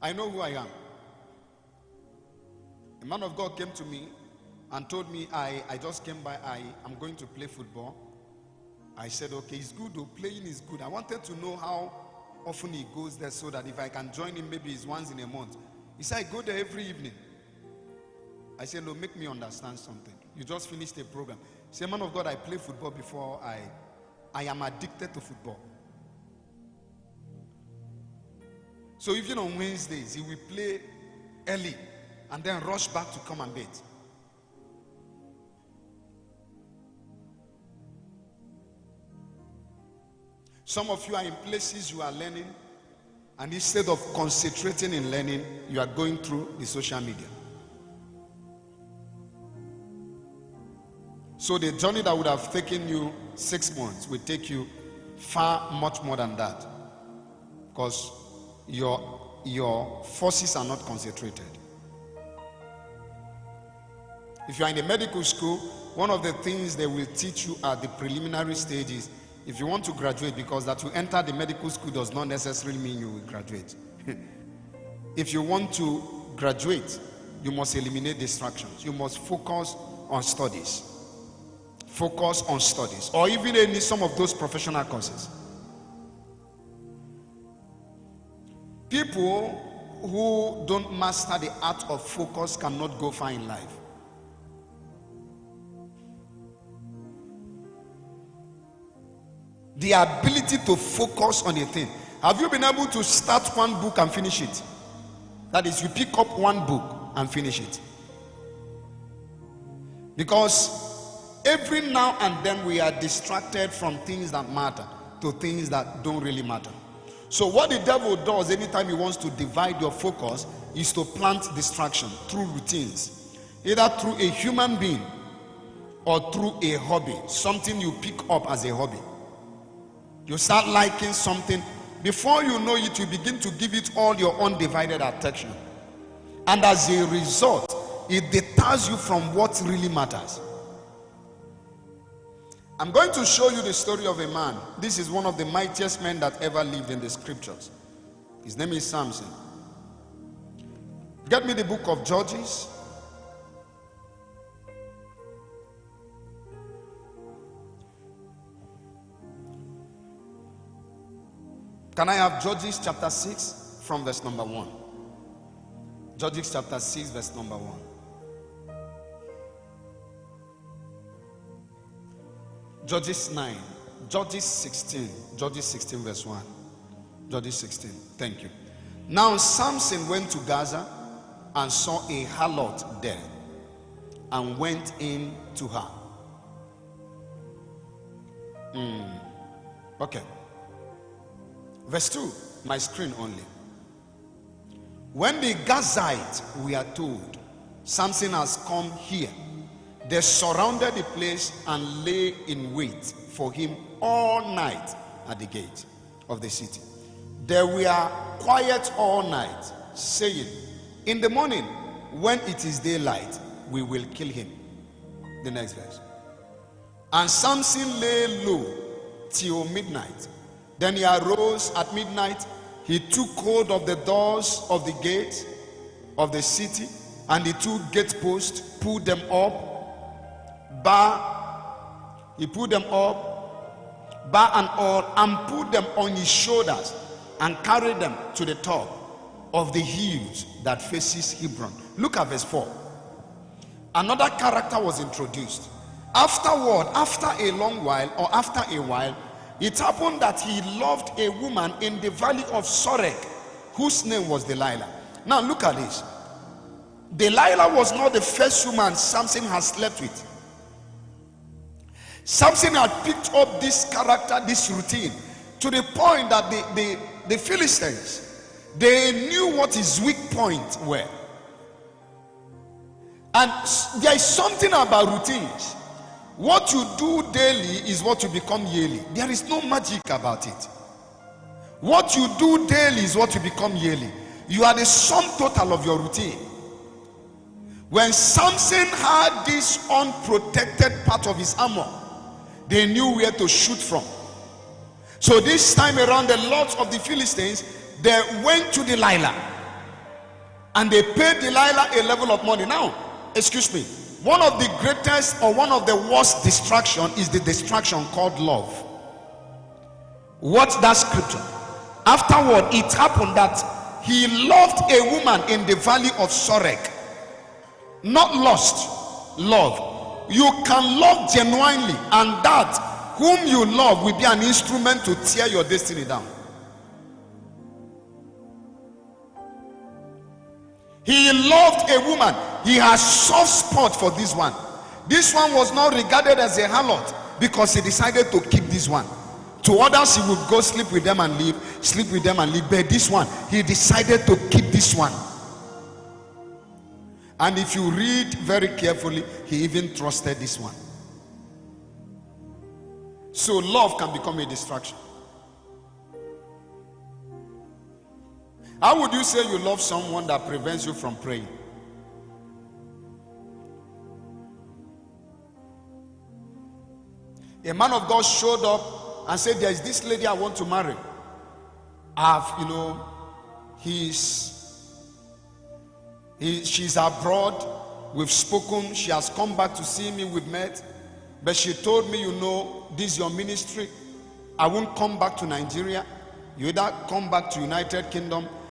I know who I am. A man of God came to me and told me, I just came by, I'm going to play football. I said, okay, it's good though, playing is good. I wanted to know how often he goes there so that if I can join him, maybe it's once in a month. He said, I go there every evening. I said, no, make me understand something. You just finished a program. He said, man of God, I play football before I am addicted to football. So even on Wednesdays, he will play early and then rush back to come and bathe. Some of you are in places you are learning, and instead of concentrating in learning, you are going through the social media. So the journey that would have taken you 6 months will take you far much more than that, because your forces are not concentrated. If you are in a medical school, one of the things they will teach you at the preliminary stages, if you want to graduate, because that you enter the medical school does not necessarily mean you will graduate. If you want to graduate, you must eliminate distractions. You must focus on studies. Focus on studies, or even in some of those professional courses. People who don't master the art of focus cannot go far in life. The ability to focus on a thing. Have you been able to start one book and finish it? That is, you pick up one book and finish it. Because every now and then we are distracted from things that matter to things that don't really matter. So what the devil does anytime he wants to divide your focus is to plant distraction through routines, either through a human being or through a hobby, something you pick up as a hobby. You start liking something, before you know it, you begin to give it all your undivided attention, and as a result, it deters you from what really matters. I'm going to show you the story of a man. This is one of the mightiest men that ever lived in the scriptures. His name is Samson. Get me the book of Judges. Can I have Judges chapter 6 from verse number 1? Judges chapter 6 verse number 1. Judges 9, Judges 16, Judges 16 verse 1. Judges 16, thank you. Now Samson went to Gaza and saw a harlot there and went in to her. Okay. Verse 2, my screen only. When the Gazites were told, Samson has come here, they surrounded the place and lay in wait for him all night at the gate of the city. They were quiet all night, saying, in the morning, when it is daylight, we will kill him. The next verse. And Samson lay low till midnight. Then he arose at midnight. He took hold of the doors of the gate of the city and the two gate posts, pulled them up, he put them up, bar and all, and put them on his shoulders and carried them to the top of the hills that faces Hebron. Look at verse 4. Another character was introduced. Afterward, after a long while, or after a while, it happened that he loved a woman in the valley of Sorek, whose name was Delilah. Now look at this. Delilah was not the first woman Samson has slept with. Samson had picked up this character, this routine, to the point that the Philistines, they knew what his weak points were. And there is something about routines. What you do daily is what you become yearly. There is no magic about it. What you do daily is what you become yearly. You are the sum total of your routine. When Samson had this unprotected part of his armor, they knew where to shoot from. So this time around, the lords of the Philistines, they went to Delilah And they paid Delilah a level of money. Now, excuse me, one of the greatest or one of the worst distraction is the distraction called love. Watch that scripture. Afterward, it happened that he loved a woman in the valley of Sorek. Not lust, love. You can love genuinely, and that whom you love will be an instrument to tear your destiny down. He loved a woman. He has soft spot for this one. This one was not regarded as a harlot because he decided to keep this one. To others, he would go sleep with them and leave, sleep with them and leave. But this one, he decided to keep this one. And if you read very carefully, he even trusted this one. So love can become a distraction. How would you say you love someone that prevents you from praying? A man of God showed up and said, there is this lady I want to marry. She's abroad. We've spoken. She has come back to see me. We've met. But she told me, this is your ministry. I won't come back to Nigeria. You either come back to United Kingdom